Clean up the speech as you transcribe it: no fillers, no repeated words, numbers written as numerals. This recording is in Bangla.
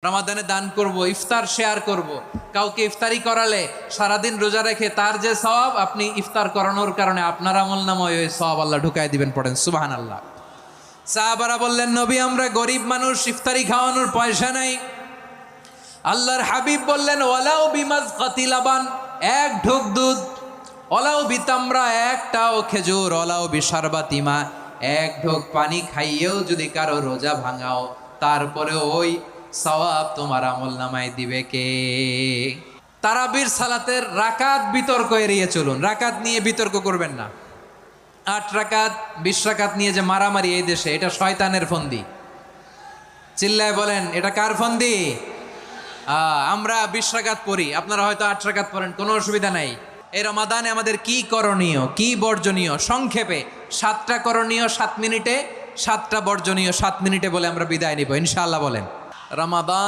রমাদানে দান করব, ইফতার শেয়ার করব। কাউকে ইফতারি করালে সারাদিন রোজা রেখে তার যে সওয়াব, আপনি ইফতার করানোর কারণে আপনার আমলনামায় ওই সওয়াব আল্লাহ ঢুকাই দিবেন। পড়েন সুবহানাল্লাহ। সাহাবারা বললেন, নবী আমরা গরিব মানুষ, ইফতারি খাওয়ানোর পয়সা নাই। আল্লাহর হাবিব বললেন, ওয়ালাউ বিমাজকাতি লাবান, এক ঢোক দুধ, ওয়ালাউ বিতামরা, একটাও খেজুর, ওয়ালাউ বিশারবাতি মা, এক ঢোক পানি খাইয়েও যদি কারো রোজা ভাঙাও, তারপরে ওই সওয়াব তোমার আমলনামায় দিবে কে? তারাবির সালাতের রাকাত বিতর্ক এড়িয়ে চলুন। রাকাত নিয়ে বিতর্ক করবেন না। 8 রাকাত 20 রাকাত নিয়ে যে মারামারি এই দেশে, এটা শয়তানের ফন্দি। চিল্লায় বলেন, এটা কার ফন্দি? আমরা 20 রাকাত পড়ি, আপনারা হয়তো 8 রাকাত পড়েন, কোনো অসুবিধা নাই। এই রমাদানে আমাদের কি করণীয়, কি বর্জনীয়? সংক্ষেপে 7টা করণীয় 7 মিনিটে, 7টা বর্জনীয় 7 মিনিটে বলে আমরা বিদায় নিব ইনশাআল্লাহ। বলেন, রমাদান